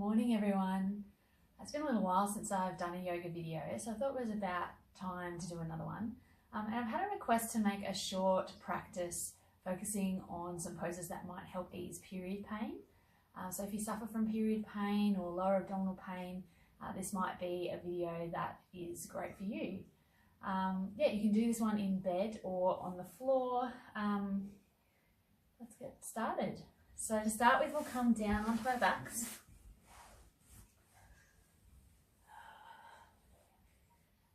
Morning everyone. It's been a little while since I've done a yoga video, so I thought it was about time to do another one. And I've had a request to make a short practice focusing on some poses that might help ease period pain. So if you suffer from period pain or lower abdominal pain, this might be a video that is great for you. You can do this one in bed or on the floor. Let's get started. So to start with, we'll come down onto our backs.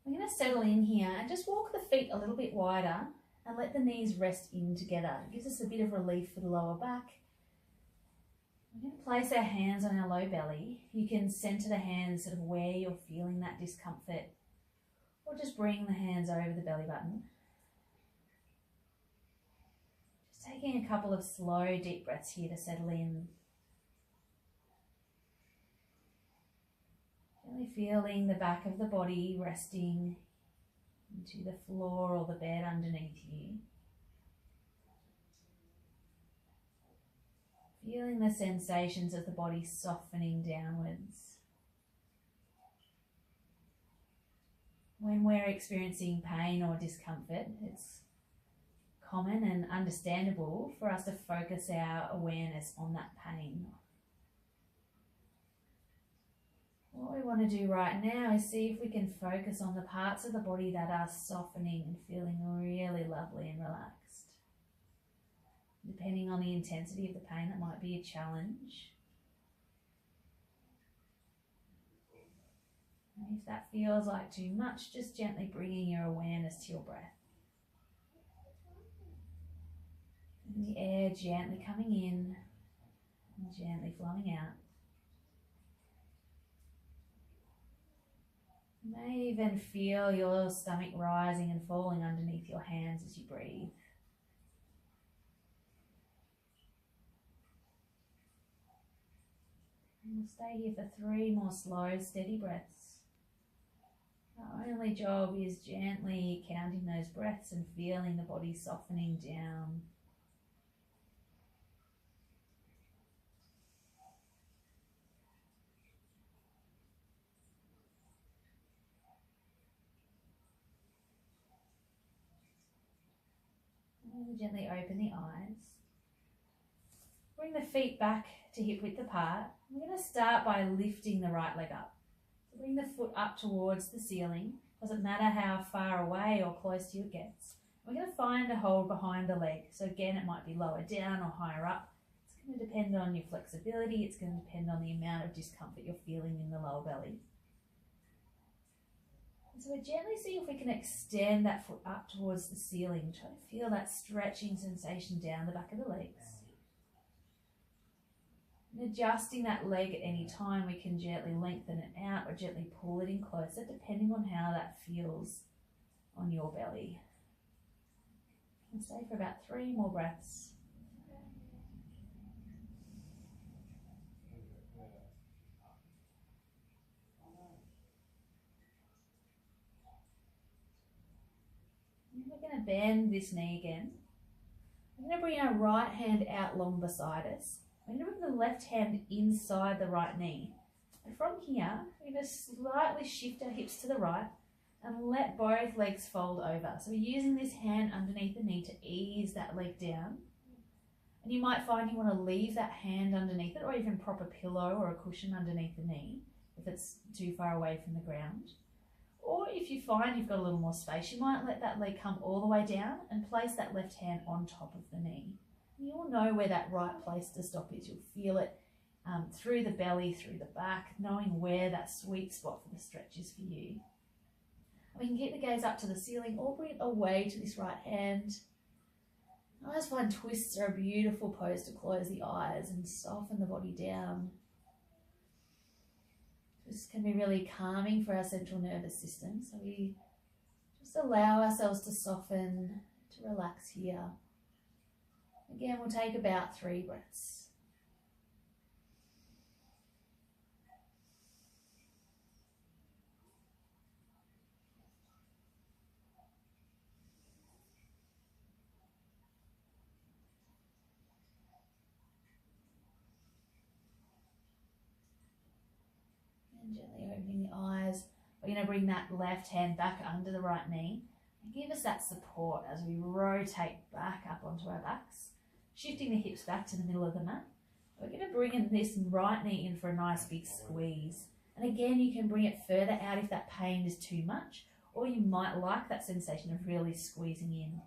We're going to settle in here and just walk the feet a little bit wider and let the knees rest in together. It gives us a bit of relief for the lower back. We're going to place our hands on our low belly. You can center the hands sort of where you're feeling that discomfort, or just bring the hands over the belly button. Just taking a couple of slow, deep breaths here to settle in. Really feeling the back of the body resting into the floor or the bed underneath you. Feeling the sensations of the body softening downwards. When we're experiencing pain or discomfort, it's common and understandable for us to focus our awareness on that pain. What we want to do right now is see if we can focus on the parts of the body that are softening and feeling really lovely and relaxed. Depending on the intensity of the pain, that might be a challenge. And if that feels like too much, just gently bringing your awareness to your breath. And the air gently coming in and gently flowing out. You may even feel your stomach rising and falling underneath your hands as you breathe. And we'll stay here for 3 more slow, steady breaths. Our only job is gently counting those breaths and feeling the body softening down. And gently open the eyes. Bring the feet back to hip width apart. We're going to start by lifting the right leg up. So bring the foot up towards the ceiling. Doesn't matter how far away or close to you it gets. We're going to find a hold behind the leg. So again, it might be lower down or higher up. It's going to depend on your flexibility. It's going to depend on the amount of discomfort you're feeling in the lower belly. And so we gently see if we can extend that foot up towards the ceiling. Try to feel that stretching sensation down the back of the legs. And adjusting that leg at any time, we can gently lengthen it out or gently pull it in closer, depending on how that feels on your belly. And stay for about 3 more breaths. We're going to bend this knee again. We're going to bring our right hand out long beside us. We're going to bring the left hand inside the right knee. And from here, we're going to slightly shift our hips to the right and let both legs fold over. So we're using this hand underneath the knee to ease that leg down. And you might find you want to leave that hand underneath it, or even prop a pillow or a cushion underneath the knee if it's too far away from the ground. Or if you find you've got a little more space, you might let that leg come all the way down and place that left hand on top of the knee. You'll know where that right place to stop is. You'll feel it through the belly, through the back, knowing where that sweet spot for the stretch is for you. We can keep the gaze up to the ceiling or bring it away to this right hand. I always find twists are a beautiful pose to close the eyes and soften the body down. This can be really calming for our central nervous system, so we just allow ourselves to soften, to relax here. Again, we'll take about 3 breaths. We're going to bring that left hand back under the right knee and give us that support as we rotate back up onto our backs, shifting the hips back to the middle of the mat. We're going to bring in this right knee in for a nice big squeeze. And again, you can bring it further out if that pain is too much, or you might like that sensation of really squeezing in.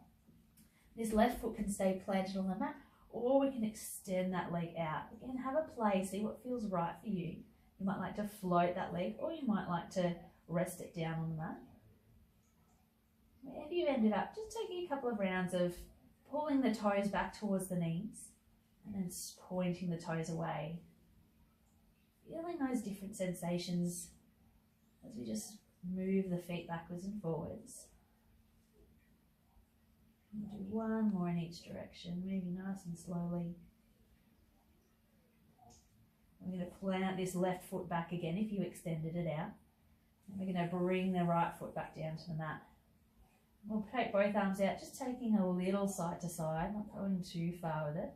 This left foot can stay planted on the mat, or we can extend that leg out. Again, have a play, see what feels right for you. You might like to float that leg, or you might like to rest it down on the mat. Wherever you ended up, just taking a couple of rounds of pulling the toes back towards the knees and then pointing the toes away. Feeling those different sensations as we just move the feet backwards and forwards. We'll do one more in each direction, moving nice and slowly. We're going to plant this left foot back again if you extended it out. And we're going to bring the right foot back down to the mat. We'll take both arms out, just taking a little side to side, not going too far with it.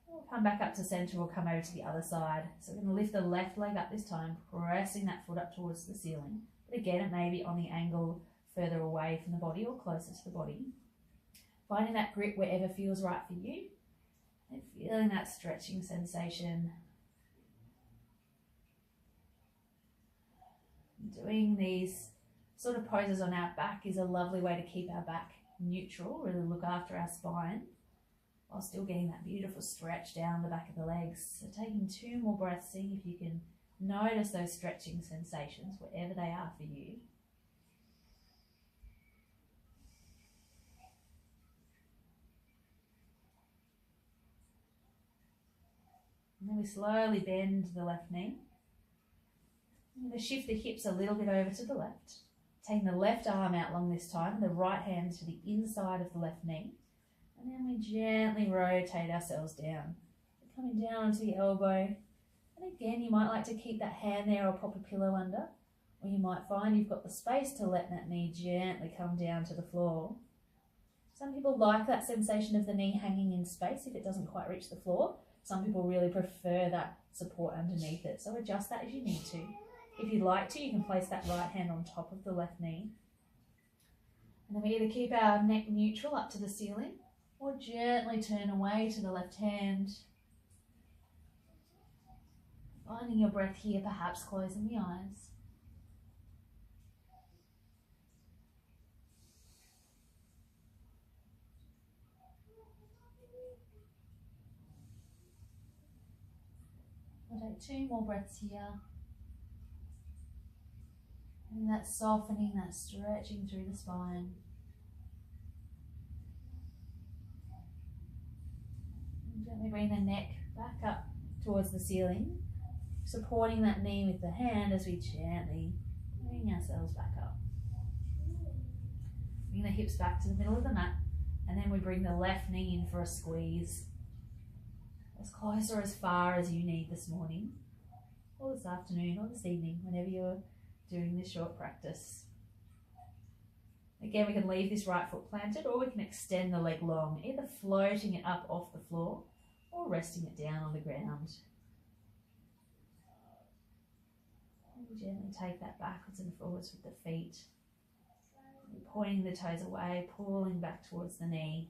We'll come back up to centre, we'll come over to the other side. So we're going to lift the left leg up this time, pressing that foot up towards the ceiling. But again, it may be on the angle further away from the body or closer to the body. Finding that grip wherever feels right for you and feeling that stretching sensation. Doing these sort of poses on our back is a lovely way to keep our back neutral, really look after our spine, while still getting that beautiful stretch down the back of the legs. So taking 2 more breaths, seeing if you can notice those stretching sensations wherever they are for you. And then we slowly bend the left knee. I'm going to shift the hips a little bit over to the left. Taking the left arm out long this time, and the right hand to the inside of the left knee. And then we gently rotate ourselves down. We're coming down onto the elbow. And again, you might like to keep that hand there or pop a pillow under. Or you might find you've got the space to let that knee gently come down to the floor. Some people like that sensation of the knee hanging in space if it doesn't quite reach the floor. Some people really prefer that support underneath it. So adjust that if you need to. If you'd like to, you can place that right hand on top of the left knee. And then we either keep our neck neutral up to the ceiling or gently turn away to the left hand. Finding your breath here, perhaps closing the eyes. We'll take 2 more breaths here. And that softening, that stretching through the spine. And gently bring the neck back up towards the ceiling, supporting that knee with the hand as we gently bring ourselves back up. Bring the hips back to the middle of the mat, and then we bring the left knee in for a squeeze. As close or as far as you need this morning, or this afternoon, or this evening, whenever you're doing this short practice. Again, we can leave this right foot planted, or we can extend the leg long, either floating it up off the floor or resting it down on the ground. And gently take that backwards and forwards with the feet, pointing the toes away, pulling back towards the knee.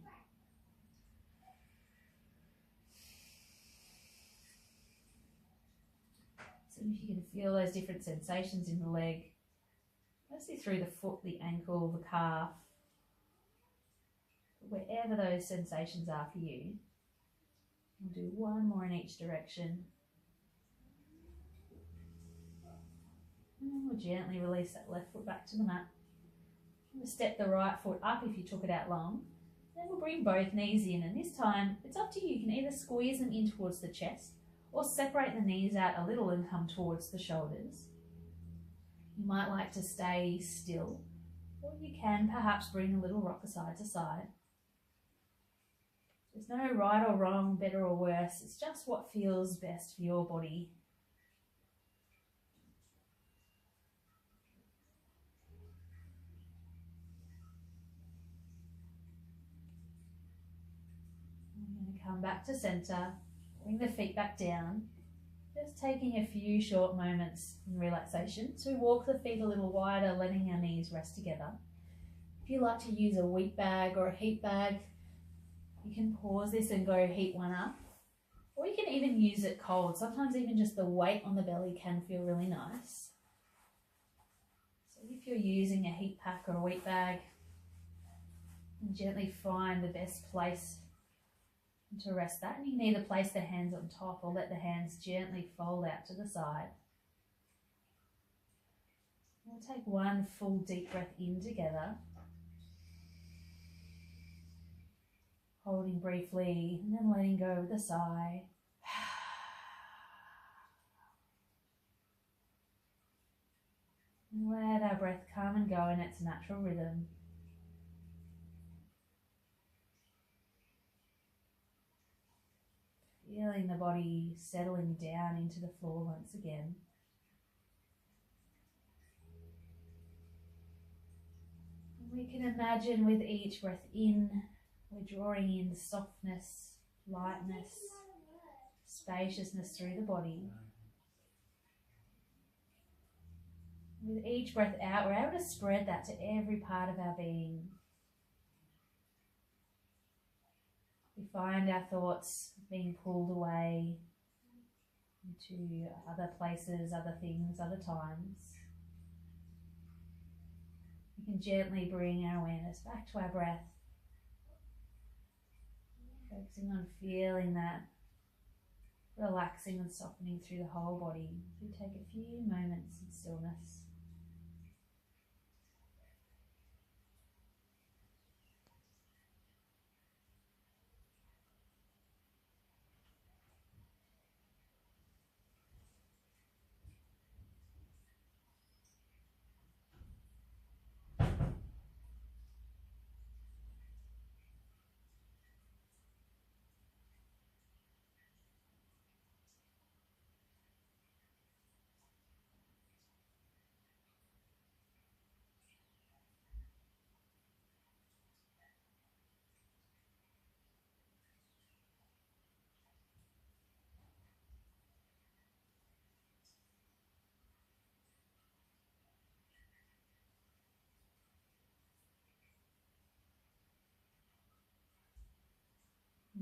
So if you can feel those different sensations in the leg, mostly through the foot, the ankle, the calf, wherever those sensations are for you. We'll do 1 more in each direction. And then we'll gently release that left foot back to the mat. We'll step the right foot up if you took it out long. Then we'll bring both knees in, and this time it's up to you. You can either squeeze them in towards the chest or separate the knees out a little and come towards the shoulders. You might like to stay still, or you can perhaps bring a little rocker side to side. There's no right or wrong, better or worse. It's just what feels best for your body. I'm going to come back to center, bring the feet back down. Just taking a few short moments in relaxation. So we walk the feet a little wider, letting our knees rest together. If you like to use a wheat bag or a heat bag, you can pause this and go heat one up. Or you can even use it cold. Sometimes even just the weight on the belly can feel really nice. So if you're using a heat pack or a wheat bag, gently find the best place to rest that. And you can either place the hands on top or let the hands gently fold out to the side. We'll take one full deep breath in together. Holding briefly and then letting go with a sigh. And let our breath come and go in its natural rhythm. Feeling the body settling down into the floor once again. And we can imagine with each breath in, we're drawing in softness, lightness, spaciousness through the body. With each breath out, we're able to spread that to every part of our being. We find our thoughts being pulled away into other places, other things, other times. We can gently bring our awareness back to our breath, focusing on feeling that relaxing and softening through the whole body. We take a few moments in stillness.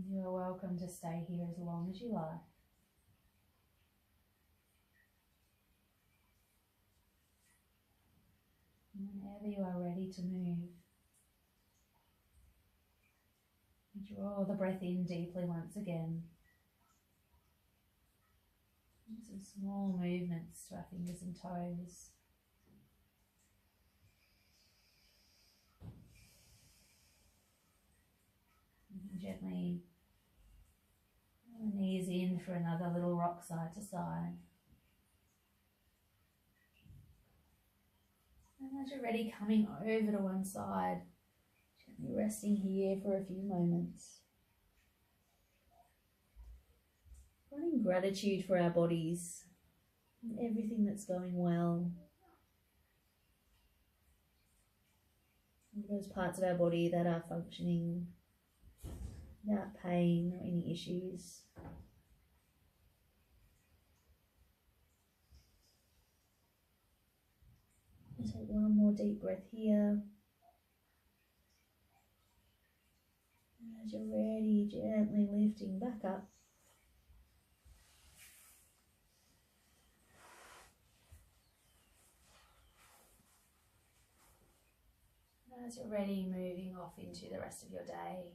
You are welcome to stay here as long as you like. And whenever you are ready to move, draw the breath in deeply once again. And some small movements to our fingers and toes. And gently knees in for another little rock side to side. And as you're ready, coming over to one side, gently resting here for a few moments. Finding gratitude for our bodies and everything that's going well. Those parts of our body that are functioning without pain or any issues. And take one more deep breath here. And as you're ready, gently lifting back up. And as you're ready, moving off into the rest of your day.